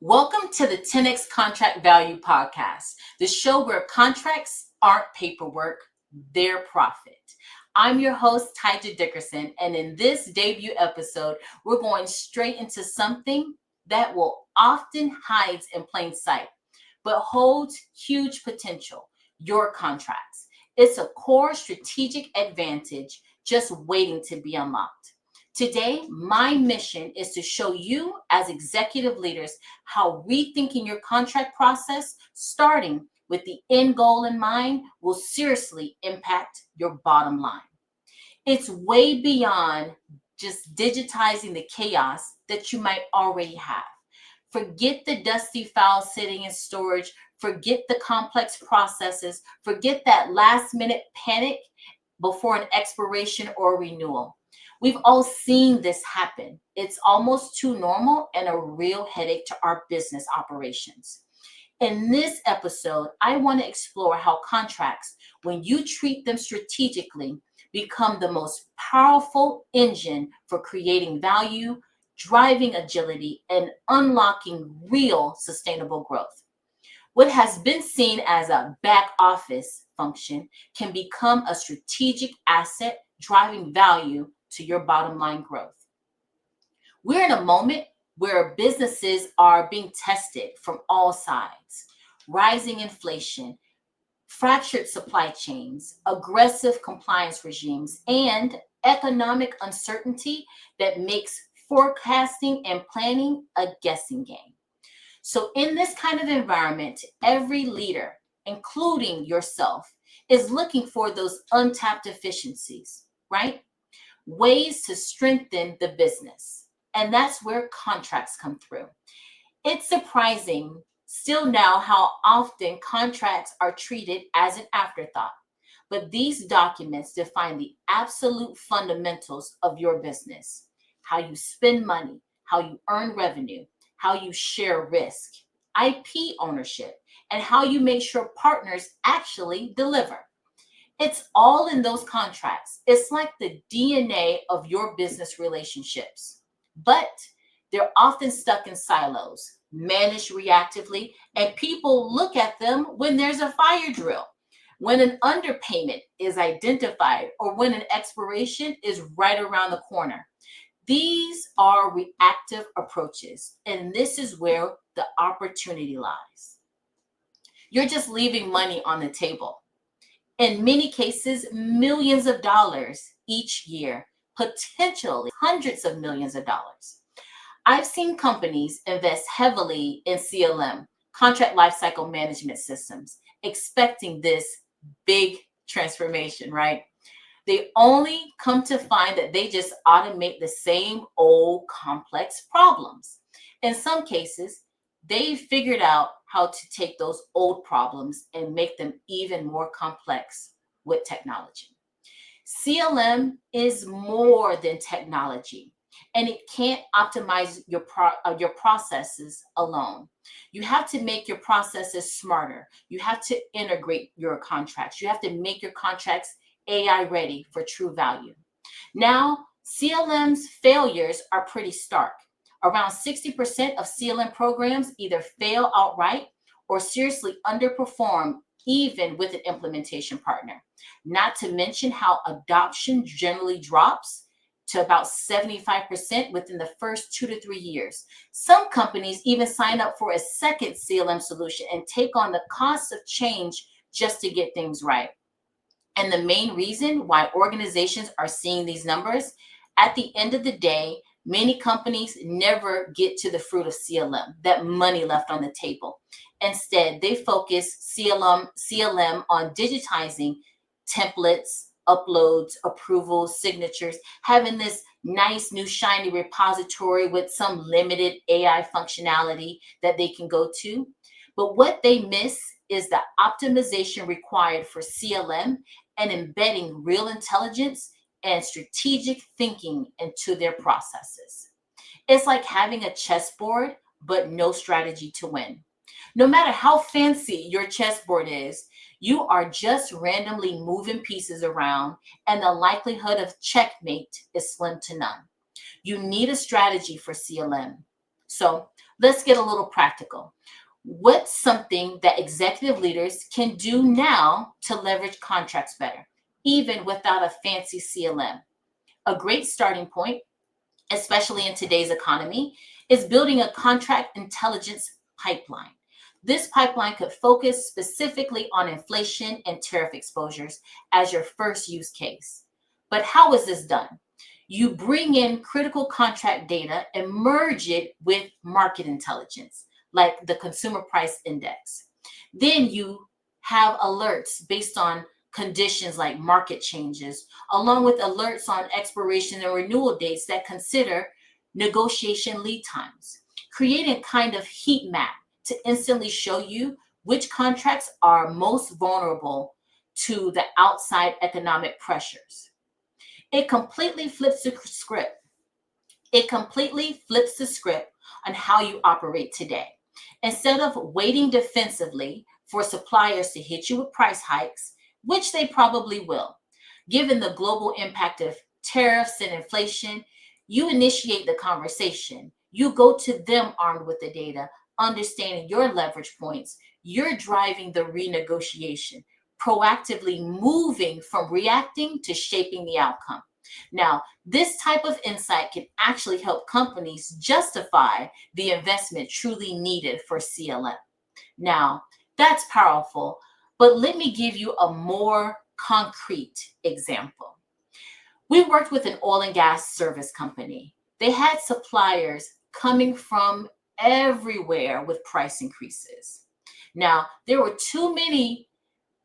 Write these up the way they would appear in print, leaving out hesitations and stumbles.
Welcome to the 10X Contract Value Podcast, the show where contracts aren't paperwork, they're profit. I'm your host, Tyja Dickerson, and in this debut episode, we're going straight into something that will often hides in plain sight, but holds huge potential, your contracts. It's a core strategic advantage just waiting to be unlocked. Today, my mission is to show you as executive leaders how rethinking your contract process, starting with the end goal in mind, will seriously impact your bottom line. It's way beyond just digitizing the chaos that you might already have. Forget the dusty files sitting in storage. Forget the complex processes. Forget that last minute panic before an expiration or renewal. We've all seen this happen. It's almost too normal and a real headache to our business operations. In this episode, I want to explore how contracts, when you treat them strategically, become the most powerful engine for creating value, driving agility, and unlocking real sustainable growth. What has been seen as a back office function can become a strategic asset driving value to your bottom line growth. We're in a moment where businesses are being tested from all sides. Rising inflation, fractured supply chains, aggressive compliance regimes, and economic uncertainty that makes forecasting and planning a guessing game. So in this kind of environment, every leader, including yourself, is looking for those untapped efficiencies, right? Ways to strengthen the business. And that's where contracts come through. It's surprising still now how often contracts are treated as an afterthought. But these documents define the absolute fundamentals of your business: how you spend money, how you earn revenue, how you share risk, IP ownership, and how you make sure partners actually deliver. It's all in those contracts. It's like the DNA of your business relationships. But they're often stuck in silos, managed reactively, and people look at them when there's a fire drill, when an underpayment is identified, or when an expiration is right around the corner. These are reactive approaches, and this is where the opportunity lies. You're just leaving money on the table. In many cases, millions of dollars each year, potentially hundreds of millions of dollars. I've seen companies invest heavily in CLM, contract lifecycle management systems, expecting this big transformation, right? They only come to find that they just automate the same old complex problems. In some cases, they figured out how to take those old problems and make them even more complex with technology. CLM is more than technology, and it can't optimize your processes alone. You have to make your processes smarter. You have to integrate your contracts. You have to make your contracts AI ready for true value. Now, CLM's failures are pretty stark. Around 60% of CLM programs either fail outright or seriously underperform even with an implementation partner. Not to mention how adoption generally drops to about 75% within the first 2 to 3 years. Some companies even sign up for a second CLM solution and take on the cost of change just to get things right. And the main reason why organizations are seeing these numbers, at the end of the day, many companies never get to the fruit of CLM, that money left on the table. Instead, they focus CLM on digitizing templates, uploads, approvals, signatures, having this nice new shiny repository with some limited AI functionality that they can go to. But what they miss is the optimization required for CLM and embedding real intelligence and strategic thinking into their processes. It's like having a chessboard, but no strategy to win. No matter how fancy your chessboard is, you are just randomly moving pieces around, and the likelihood of checkmate is slim to none. You need a strategy for CLM. So Let's get a little practical. What's something that executive leaders can do now to leverage contracts better, even without a fancy CLM? A great starting point, especially in today's economy, is building a contract intelligence pipeline. This pipeline could focus specifically on inflation and tariff exposures as your first use case. But how is this done? You bring in critical contract data and merge it with market intelligence, like the consumer price index. Then you have alerts based on conditions like market changes, along with alerts on expiration and renewal dates that consider negotiation lead times. Create a kind of heat map to instantly show you which contracts are most vulnerable to the outside economic pressures. It completely flips the script. It completely flips the script on how you operate today. Instead of waiting defensively for suppliers to hit you with price hikes, which they probably will, given the global impact of tariffs and inflation, you initiate the conversation. You go to them armed with the data, understanding your leverage points. You're driving the renegotiation, proactively moving from reacting to shaping the outcome. Now, this type of insight can actually help companies justify the investment truly needed for CLM. Now, that's powerful, but let me give you a more concrete example. We worked with an oil and gas service company. They had suppliers coming from everywhere with price increases. Now, there were too many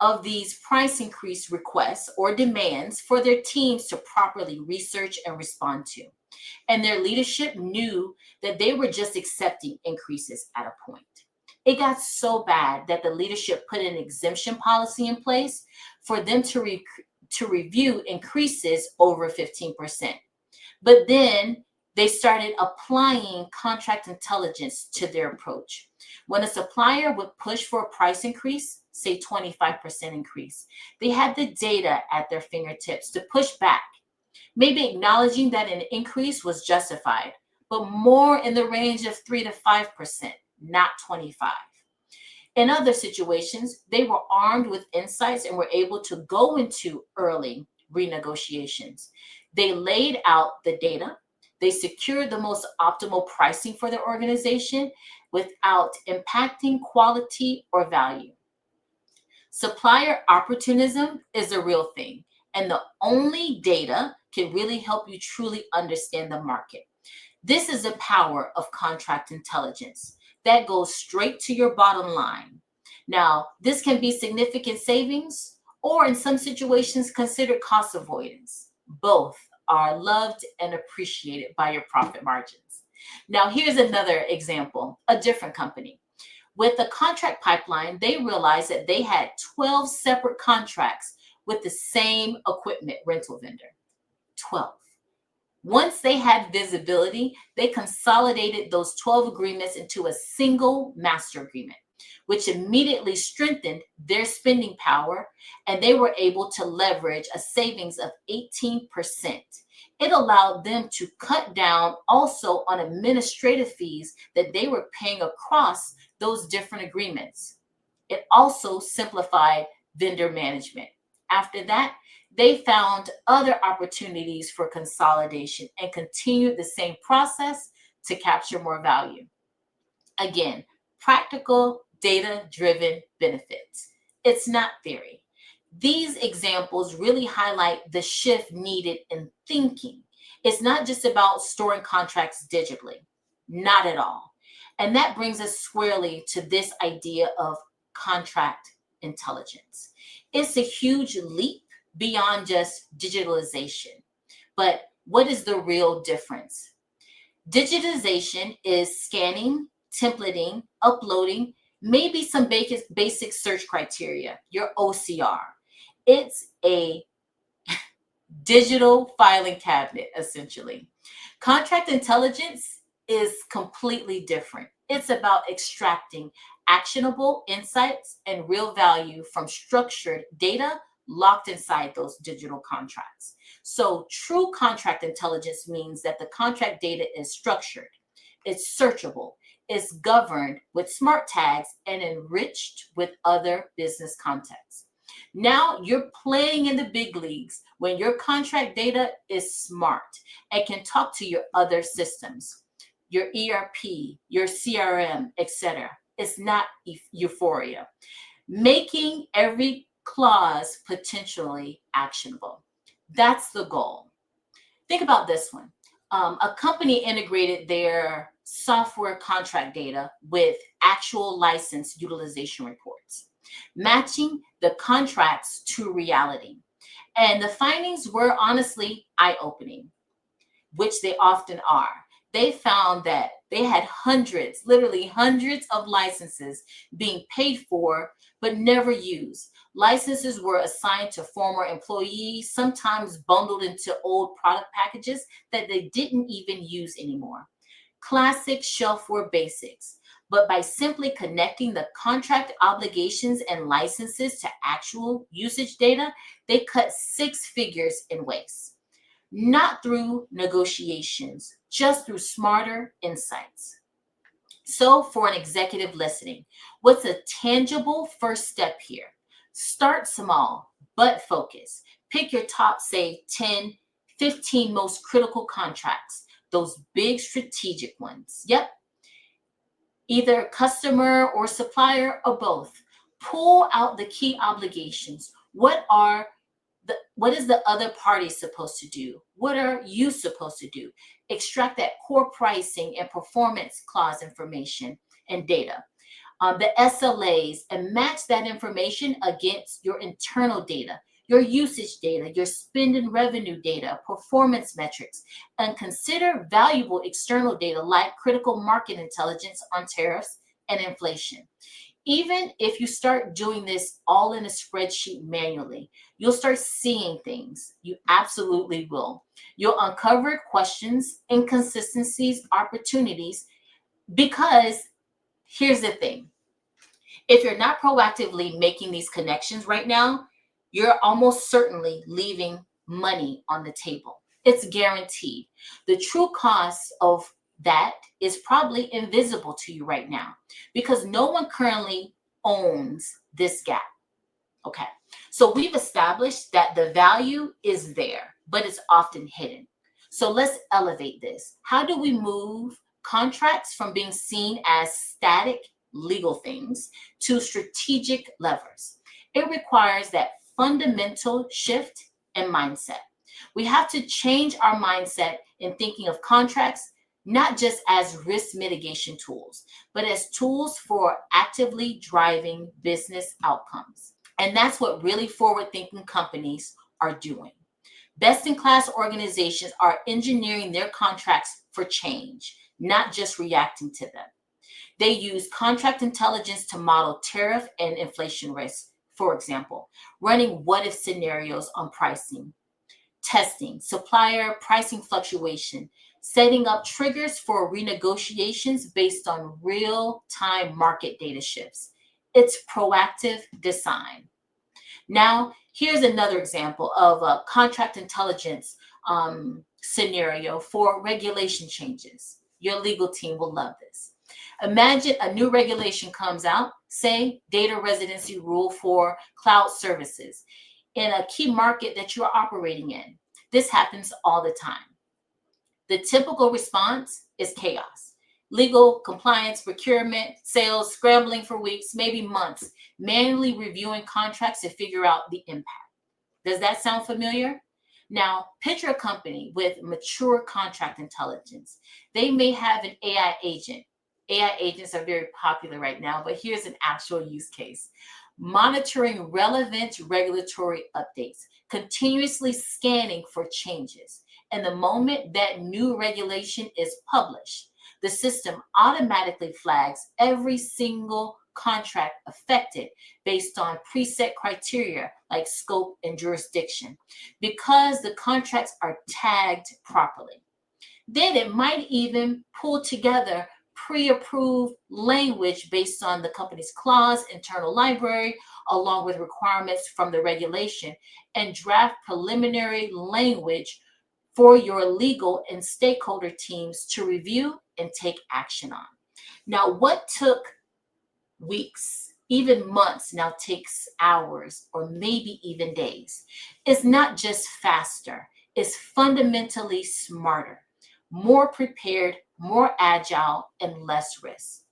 of these price increase requests or demands for their teams to properly research and respond to. And their leadership knew that they were just accepting increases at a point. It got so bad that the leadership put an exemption policy in place for them to review increases over 15%. But then they started applying contract intelligence to their approach. When a supplier would push for a price increase, say 25% increase, they had the data at their fingertips to push back, maybe acknowledging that an increase was justified, but more in the range of 3 to 5%, not 25. In other situations, they were armed with insights and were able to go into early renegotiations. They laid out the data. They secured the most optimal pricing for their organization without impacting quality or value. Supplier opportunism is a real thing, and the only data can really help you truly understand the market. This is the power of contract intelligence that goes straight to your bottom line. Now, this can be significant savings or in some situations considered cost avoidance. Both are loved and appreciated by your profit margins. Now, here's another example, a different company. With the contract pipeline, they realized that they had 12 separate contracts with the same equipment rental vendor. 12. Once they had visibility, they consolidated those 12 agreements into a single master agreement, which immediately strengthened their spending power, and they were able to leverage a savings of 18%. It allowed them to cut down also on administrative fees that they were paying across those different agreements. It also simplified vendor management. After that, they found other opportunities for consolidation and continued the same process to capture more value. Again, practical, data-driven benefits. It's not theory. These examples really highlight the shift needed in thinking. It's not just about storing contracts digitally, not at all. And that brings us squarely to this idea of contract intelligence. It's a huge leap beyond just digitalization. But what is the real difference? Digitization is scanning, templating, uploading, maybe some basic search criteria, your OCR. It's a digital filing cabinet, essentially. Contract intelligence is completely different. It's about extracting actionable insights and real value from structured data locked inside those digital contracts. So true contract intelligence means that the contract data is structured, it's searchable, is governed with smart tags and enriched with other business contexts. Now you're playing in the big leagues when your contract data is smart and can talk to your other systems, your ERP, your CRM, etc. It's not euphoria. Making every clause potentially actionable. That's the goal. Think about this one. A company integrated their software contract data with actual license utilization reports, matching the contracts to reality. And the findings were honestly eye-opening, which they often are. They found that they had hundreds, literally hundreds of licenses being paid for, but never used. Licenses were assigned to former employees, sometimes bundled into old product packages that they didn't even use anymore. Classic shelfware basics. But by simply connecting the contract obligations and licenses to actual usage data, they cut six figures in waste. Not through negotiations, just through smarter insights. So, for an executive listening, what's a tangible first step here? Start small, but focus. Pick your top, say, 10, 15 most critical contracts, those big strategic ones. Yep, either customer or supplier or both. Pull out the key obligations. What is the other party supposed to do? What are you supposed to do? Extract that core pricing and performance clause information and data, the SLAs, and match that information against your internal data, your usage data, your spend and revenue data, performance metrics, and consider valuable external data like critical market intelligence on tariffs and inflation. Even if you start doing this all in a spreadsheet manually, you'll start seeing things. You absolutely will. You'll uncover questions, inconsistencies, opportunities, because here's the thing. If you're not proactively making these connections right now, you're almost certainly leaving money on the table. It's guaranteed. The true cost of that is probably invisible to you right now because no one currently owns this gap. Okay. So we've established that the value is there, but it's often hidden. So let's elevate this. How do we move contracts from being seen as static legal things to strategic levers? It requires that fundamental shift in mindset. We have to change our mindset in thinking of contracts not just as risk mitigation tools, but as tools for actively driving business outcomes. And that's what really forward-thinking companies are doing. Best-in-class organizations are engineering their contracts for change, not just reacting to them. They use contract intelligence to model tariff and inflation risk, for example, running what-if scenarios on pricing, testing, supplier pricing fluctuation, setting up triggers for renegotiations based on real-time market data shifts. It's proactive design. Now, here's another example of a contract intelligence scenario for regulation changes. Your legal team will love this. Imagine a new regulation comes out, say data residency rule for cloud services in a key market that you're operating in. This happens all the time. The typical response is chaos. Legal, compliance, procurement, sales, scrambling for weeks, maybe months, manually reviewing contracts to figure out the impact. Does that sound familiar? Now, picture a company with mature contract intelligence. They may have an AI agent. AI agents are very popular right now, but here's an actual use case. Monitoring relevant regulatory updates, continuously scanning for changes. And the moment that new regulation is published, the system automatically flags every single contract affected based on preset criteria like scope and jurisdiction, because the contracts are tagged properly. Then it might even pull together pre-approved language based on the company's clause, internal library, along with requirements from the regulation, and draft preliminary language for your legal and stakeholder teams to review and take action on. Now, what took weeks, even months, now takes hours or maybe even days. It's not just faster, it's fundamentally smarter, more prepared, more agile, and less risk.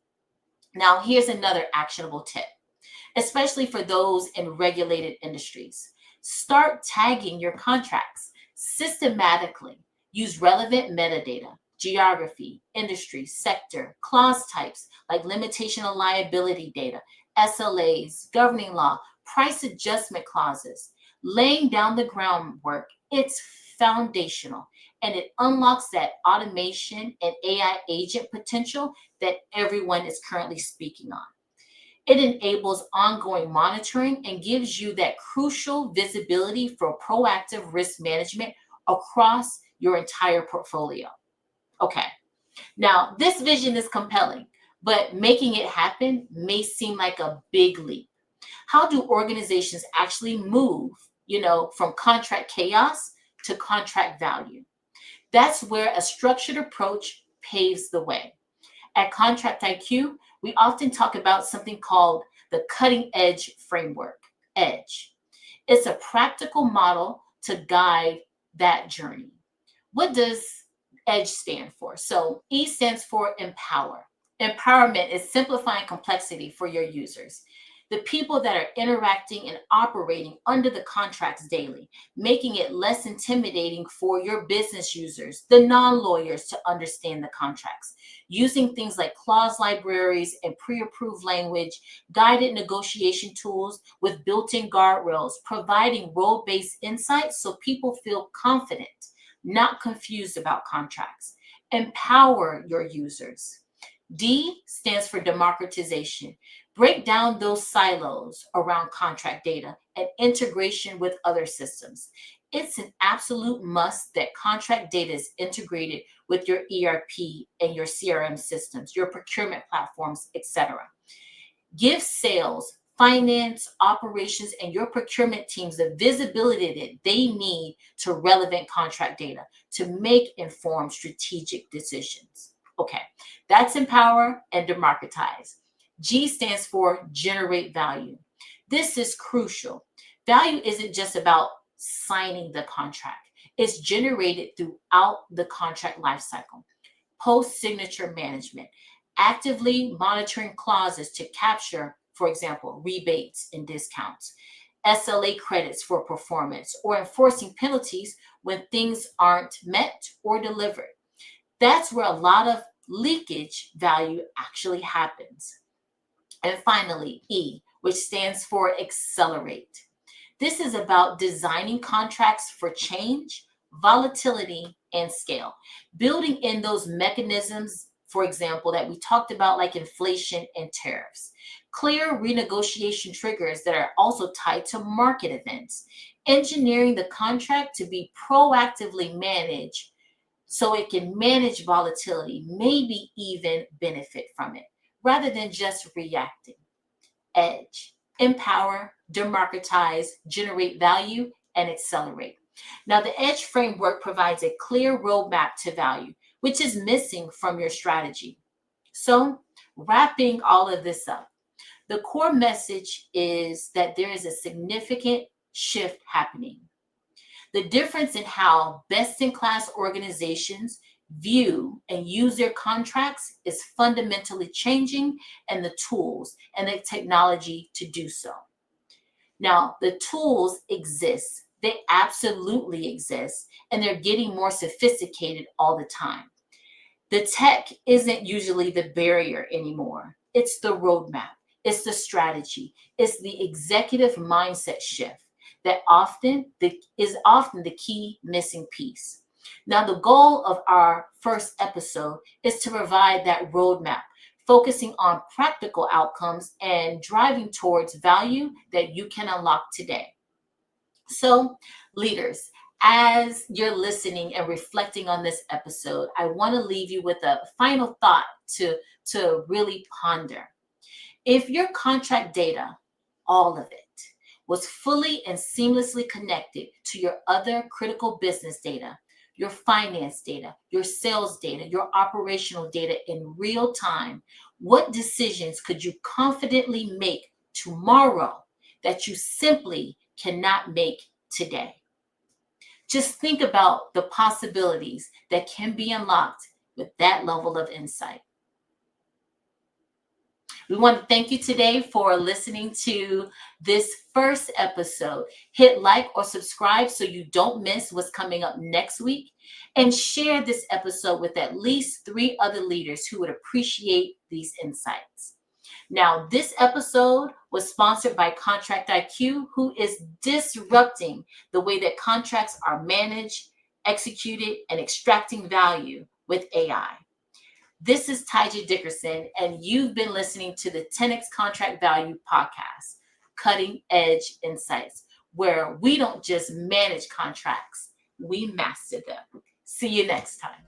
Now, here's another actionable tip, especially for those in regulated industries. Start tagging your contracts systematically. Use relevant metadata, geography, industry, sector, clause types like limitation of liability data, SLAs, governing law, price adjustment clauses. Laying down the groundwork, it's foundational, and it unlocks that automation and AI agent potential that everyone is currently speaking on. It enables ongoing monitoring and gives you that crucial visibility for proactive risk management across your entire portfolio. Okay, now this vision is compelling, but making it happen may seem like a big leap. How do organizations actually move, from contract chaos to contract value? That's where a structured approach paves the way. At Contract IQ, we often talk about something called the cutting edge framework, EDGE. It's a practical model to guide that journey. What does EDGE stand for? So, E stands for empower. Empowerment is simplifying complexity for your users, the people that are interacting and operating under the contracts daily, making it less intimidating for your business users, the non-lawyers, to understand the contracts, using things like clause libraries and pre-approved language, guided negotiation tools with built-in guardrails, providing role-based insights so people feel confident, not confused about contracts. Empower your users. D stands for democratization. Break down those silos around contract data and integration with other systems. It's an absolute must that contract data is integrated with your ERP and your CRM systems, your procurement platforms, etc. Give sales, finance, operations, and your procurement teams the visibility that they need to relevant contract data to make informed strategic decisions. Okay, that's empower and democratize. G stands for generate value. This is crucial. Value isn't just about signing the contract. It's generated throughout the contract lifecycle. Post-signature management, actively monitoring clauses to capture, for example, rebates and discounts, SLA credits for performance, or enforcing penalties when things aren't met or delivered. That's where a lot of leakage value actually happens. And finally, E, which stands for accelerate. This is about designing contracts for change, volatility, and scale. Building in those mechanisms, for example, that we talked about, like inflation and tariffs. Clear renegotiation triggers that are also tied to market events. Engineering the contract to be proactively managed so it can manage volatility, maybe even benefit from it, rather than just reacting. EDGE, empower, democratize, generate value, and accelerate. Now, the EDGE framework provides a clear roadmap to value, which is missing from your strategy. So, wrapping all of this up, the core message is that there is a significant shift happening. The difference in how best-in-class organizations view and use their contracts is fundamentally changing, and the tools and the technology to do so. Now, the tools exist. They absolutely exist, and they're getting more sophisticated all the time. The tech isn't usually the barrier anymore. It's the roadmap, it's the strategy, it's the executive mindset shift that is often the key missing piece. Now, the goal of our first episode is to provide that roadmap, focusing on practical outcomes and driving towards value that you can unlock today. So, leaders, as you're listening and reflecting on this episode, I want to leave you with a final thought to really ponder. If your contract data, all of it, was fully and seamlessly connected to your other critical business data, your finance data, your sales data, your operational data in real time, what decisions could you confidently make tomorrow that you simply cannot make today? Just think about the possibilities that can be unlocked with that level of insight. We want to thank you today for listening to this first episode. Hit like or subscribe so you don't miss what's coming up next week. And share this episode with at least 3 other leaders who would appreciate these insights. Now, this episode was sponsored by Contract IQ, who is disrupting the way that contracts are managed, executed, and extracting value with AI. This is Taija Dickerson, and you've been listening to the 10X Contract Value Podcast, Cutting Edge Insights, where we don't just manage contracts, we master them. See you next time.